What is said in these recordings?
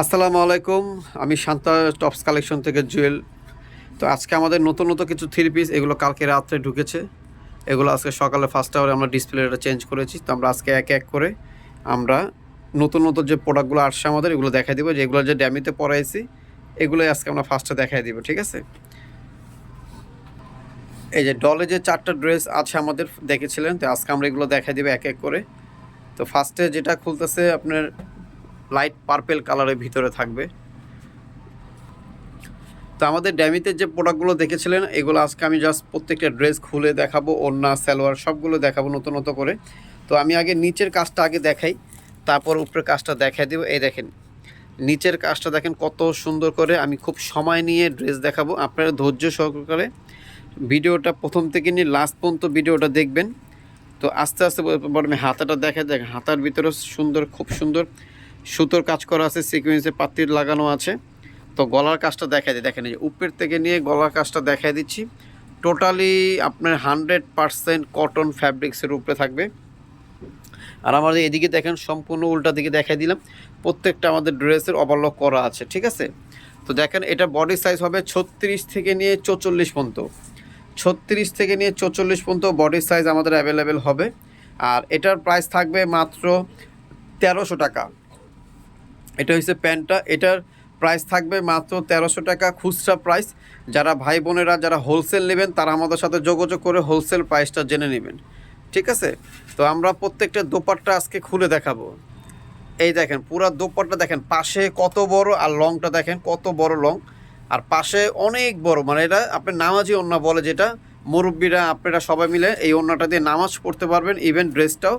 আসসালামু আলাইকুম। আমি শান্তা টপস কালেকশন থেকে জুয়েল। তো আজকে আমাদের নতুন কিছু থ্রি পিস, এগুলো কালকে রাত্রে ঢুকেছে। এগুলো আজকে সকালে ফার্স্ট আওয়ারে আমরা ডিসপ্লেটা চেঞ্জ করেছি। তো আমরা আজকে এক এক করে আমরা নতুন যে প্রোডাক্টগুলো আসছে আমাদের, এগুলো দেখাই দিব। যে এগুলো যে ড্যামিতে পরাইছি, এগুলোই আজকে আমরা ফার্স্টে দেখাই দিব, ঠিক আছে? এই যে ডলে যে 4টা ড্রেস আছে আমাদের দেখেছিলেন, তো আজকে আমরা এগুলো দেখাই দিব এক এক করে। তো ফার্স্টে যেটা খুলতেছে আপনার লাইট পার্পেল কালারের ভিতরে থাকবে। তো আমাদের ড্যামিতে যে প্রোডাক্টগুলো দেখেছিলেন, এগুলো আজকে আমি জাস্ট প্রত্যেকটা ড্রেস খুলে দেখাবো, ওড়না সালোয়ার সবগুলো দেখাবো নতুন করে। তো আমি আগে নিচের কাজটা আগে দেখাই, তারপর উপরের কাজটা দেখাই দেবো। এই দেখেন নিচের কাজটা দেখেন কত সুন্দর করে। আমি খুব সময় নিয়ে ড্রেস দেখাবো, আপনারা ধৈর্য সহকারে ভিডিওটা প্রথম থেকে নিয়ে লাস্ট পর্যন্ত ভিডিওটা দেখবেন। তো আস্তে আস্তে বড় আমি হাতাটা দেখাই। দেখেন হাতার ভিতরে সুন্দর, খুব সুন্দর সুতোর কাজ করা আছে, সিকোয়েন্সে পাত্তির লাগানো আছে। তো গলার কাজটা দেখাই দিই, দেখেন এই যে উপর থেকে নিয়ে গলার কাজটা দেখাই দিচ্ছি। টোটালি আপনার 100% কটন ফ্যাব্রিক্সের উপরে থাকবে। আর আমাদের এদিকে দেখেন সম্পূর্ণ উল্টা দিকে দেখাই দিলাম। প্রত্যেকটা আমাদের ড্রেসের ওভারলক করা আছে, ঠিক আছে? তো দেখেন এটা বডি সাইজ হবে 36 থেকে নিয়ে 44 পর্যন্ত। 36 থেকে নিয়ে 44 পর্যন্ত বডি সাইজ আমাদের অ্যাভেলেবেল হবে। আর এটার প্রাইস থাকবে মাত্র 1300 টাকা। এটা হচ্ছে প্যান্টটা, এটার প্রাইস থাকবে মাত্র 1300 টাকা খুচরা প্রাইস। যারা ভাই বোনেরা যারা হোলসেল নেবেন, তারা আমাদের সাথে যোগাযোগ করে হোলসেল প্রাইসটা জেনে নেবেন, ঠিক আছে? তো আমরা প্রত্যেকটা দোপাট্টা আজকে খুলে দেখাবো। এই দেখেন পুরা দোপাট্টা দেখেন, পাশে কত বড়, আর লংটা দেখেন কত বড় লং, আর পাশে অনেক বড়। মানে এটা আপনি নামাজি ওড়না বলে, যেটা মুরব্বীরা আপনারা সবাই মিলে এই ওড়নাটা দিয়ে নামাজ পড়তে পারবেন, ইভেন ড্রেসটাও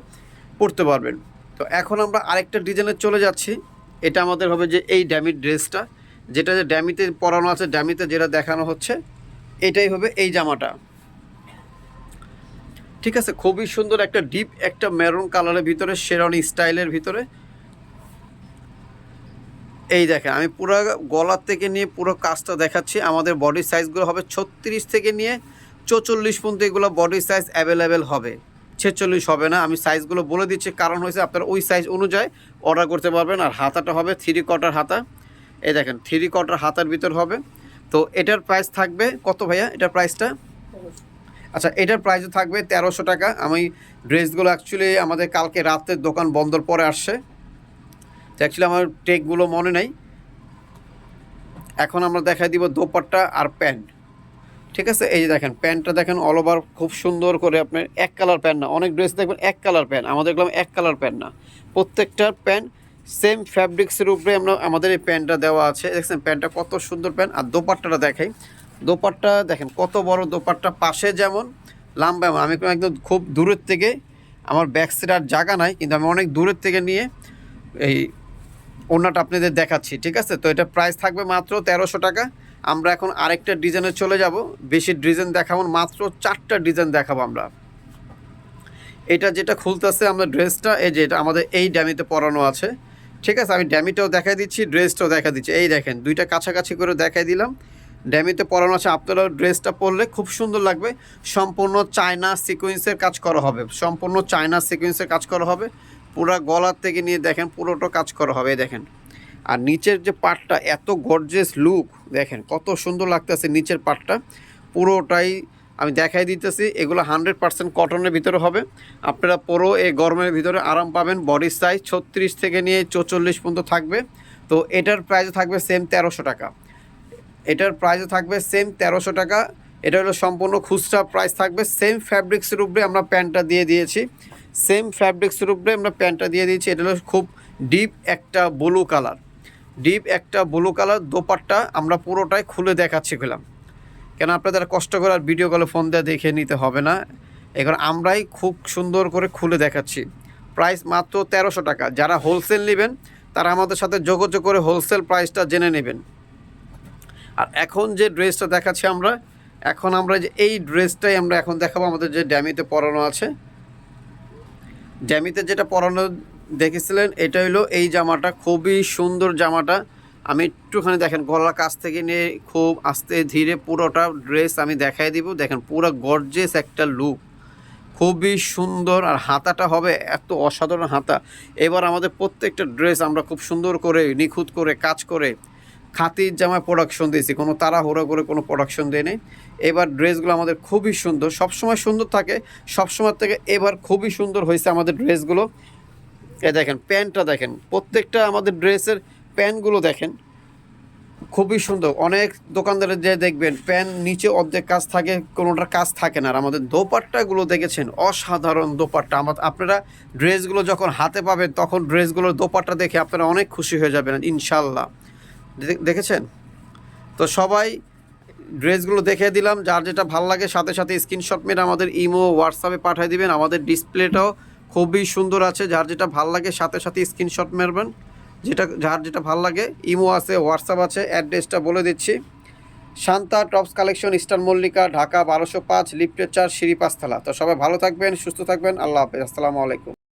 পড়তে পারবেন। তো এখন আমরা আরেকটা ডিজাইনে চলে যাচ্ছি। এটা আমাদের হবে যে এই ড্যামির ড্রেসটা, যেটা যে ড্যামিতে পরানো আছে, ড্যামিতে যেটা দেখানো হচ্ছে, এটাই হবে এই জামাটা, ঠিক আছে? খুবই সুন্দর একটা ডিপ একটা মেরুন কালারের ভিতরে, শেরওয়ানি স্টাইলের ভিতরে। এই দেখেন আমি পুরো গলার থেকে নিয়ে পুরো কাজটা দেখাচ্ছি। আমাদের বডি সাইজগুলো হবে 36 থেকে নিয়ে 44 পর্যন্ত, এগুলো বডি সাইজ অ্যাভেলেবেল হবে। 46 হবে না, আমি সাইজগুলো বলে দিচ্ছি, কারণ হয়েছে আপনারা ওই সাইজ অনুযায়ী অর্ডার করতে পারবেন। আর হাতাটা হবে 3/4 হাতা। এই দেখেন 3/4 হাতার ভিতর হবে। তো এটার প্রাইস থাকবে কত ভাইয়া? এটার প্রাইসটা, আচ্ছা এটার প্রাইসও থাকবে 1300 টাকা। আমি ড্রেসগুলো অ্যাকচুয়ালি আমাদের কালকে রাতের দোকান বন্ধর পরে আসছে, তো অ্যাকচুয়ালি আমার টেকগুলো মনে নেই। এখন আমরা দেখাই দিব দোপাট্টা আর প্যান্ট, ঠিক আছে? এই যে দেখেন প্যান্টটা দেখেন অল ওভার খুব সুন্দর করে, আপনার এক কালার প্যান্ট না, অনেক ড্রেস দেখবেন এক কালার প্যান্ট, আমাদের দেখলাম এক কালার প্যান্ট না, প্রত্যেকটার প্যান্ট সেম ফ্যাব্রিক্সের উপরে আমরা আমাদের এই প্যান্টটা দেওয়া আছে। দেখছেন প্যান্টটা কত সুন্দর প্যান্ট। আর দোপাট্টাটা দেখাই, দোপাট্টা দেখেন কত বড় দোপাট্টা, পাশে যেমন লাম্বা। আমি একদম খুব দূরের থেকে, আমার ব্যাক সাইড আর জায়গা নাই, কিন্তু আমি অনেক দূরের থেকে নিয়ে এই ওড়নাটা আপনাদের দেখাচ্ছি, ঠিক আছে? তো এটা প্রাইস থাকবে মাত্র 1300 টাকা। আমরা এখন আরেকটা ডিজাইনে চলে যাব। বেশি ডিজাইন দেখাবো, মাত্র 4টা ডিজাইন দেখাবো আমরা। এটা যেটা খুলতেছে আমরা ড্রেসটা, এই যে এটা আমাদের এই ড্যামিতে পরানো আছে, ঠিক আছে? আমি ড্যামিটাও দেখাই দিচ্ছি, ড্রেসটাও দেখা দিচ্ছি। এই দেখেন দুইটা কাছাকাছি করে দেখাই দিলাম। ড্যামিতে পরানো আছে, আপনারাও ড্রেসটা পরলে খুব সুন্দর লাগবে। সম্পূর্ণ চায়না সিকোয়েন্সের কাজ করা হবে, সম্পূর্ণ চায়না সিকোয়েন্সের কাজ করা হবে। পুরো গলার থেকে নিয়ে দেখেন পুরোটা কাজ করা হবে, দেখেন। আর নিচের যে পার্টটা এত গর্জিয়াস লুক, দেখেন কত সুন্দর লাগতেছে নিচের পার্টটা পুরোটাই। আমি দেখাই দিতেছি, এগুলো 100% কটনের ভিতরে হবে। আপনারা পুরো এই গরমের ভিতরে আরাম পাবেন। বডি সাইজ 36 থেকে নিয়ে 44 পর্যন্ত থাকবে। তো এটার প্রাইস থাকবে সেম 1300 টাকা। এটার প্রাইসও থাকবে সেম 1300 টাকা। এটা হলো সম্পূর্ণ খুচরা প্রাইস থাকবে। সেম ফ্যাব্রিক্সের উপরে আমরা প্যান্টটা দিয়ে দিয়েছি, সেম ফ্যাব্রিক্সের উপরে আমরা প্যান্টটা দিয়ে দিয়েছি। এটা হলো খুব ডিপ একটা ব্লু কালার, ডিপ একটা ব্লু কালার দোপাট্টা। আমরা পুরোটাই খুলে দেখাচ্ছি গেলাম, কেন আপনাদের কষ্ট করে আর ভিডিও কলে ফোন দিয়ে দেখে নিতে হবে না। এখন আমরাই খুব সুন্দর করে খুলে দেখাচ্ছি। প্রাইস মাত্র 1300 টাকা। যারা হোলসেল নেবেন, তারা আমাদের সাথে যোগাযোগ করে হোলসেল প্রাইসটা জেনে নেবেন। আর এখন যে ড্রেসটা দেখাচ্ছি আমরা, এখন আমরা যে এই ড্রেসটাই আমরা এখন দেখাবো আমাদের যে ড্যামিতে পরানো আছে। ড্যামিতে যেটা পরানো দেখেছিলেন, এটা হলো এই জামাটা, খুবই সুন্দর জামাটা। আমি একটুখানি দেখেন গলার কাছ থেকে নিয়ে খুব আস্তে ধীরে পুরোটা ড্রেস আমি দেখাই দিব। দেখেন পুরো গর্জিয়াস একটা লুক, খুবই সুন্দর, আর হাতাটা হবে এত অসাধারণ হাতা। এবার আমাদের প্রত্যেকটা ড্রেস আমরা খুব সুন্দর করে নিখুঁত করে কাজ করে খাতির জামায় প্রোডাকশন দিয়েছি, কোনো তাড়াহুড়ো করে কোনো প্রোডাকশন দিয়ে নেই। এবার ড্রেসগুলো আমাদের খুবই সুন্দর, সবসময় সুন্দর থাকে, সবসময় থেকে এবার খুবই সুন্দর হয়েছে আমাদের ড্রেসগুলো। এ দেখেন প্যান্টটা দেখেন, প্রত্যেকটা আমাদের ড্রেসের প্যান্টগুলো দেখেন খুবই সুন্দর। অনেক দোকানদারে যে দেখবেন প্যান্ট নিচে অর্ধেক কাজ থাকে, কোনোটার কাজ থাকে না। আর আমাদের দোপাট্টাগুলো দেখেছেন, অসাধারণ দোপাট্টা। আপনারা ড্রেসগুলো যখন হাতে পাবেন তখন ড্রেসগুলোর দোপাট্টা দেখে আপনারা অনেক খুশি হয়ে যাবেন ইনশাল্লাহ। দেখেছেন তো সবাই, ড্রেসগুলো দেখে দিলাম। যার যেটা ভালো লাগে সাথে সাথে স্ক্রিনশট মেরে আমাদের ইমো হোয়াটসঅ্যাপে পাঠিয়ে দিবেন। আমাদের ডিসপ্লেটাও খুবই সুন্দর আছে, যার যেটা ভালো লাগে সাথে সাথে স্ক্রিনশট মারবেন। যার যেটা ভালো লাগে, ইমো আছে, হোয়াটসঅ্যাপ আছে। অ্যাড্রেসটা বলে দিচ্ছি, Shanta tops collection, eastern Mallika, Dhaka 1205, লিফটের 4, সিঁড়ি 5 তলা। তো সবাই ভালো থাকবেন, সুস্থ থাকবেন, আল্লাহ হাফেজ, আসসালামু আলাইকুম।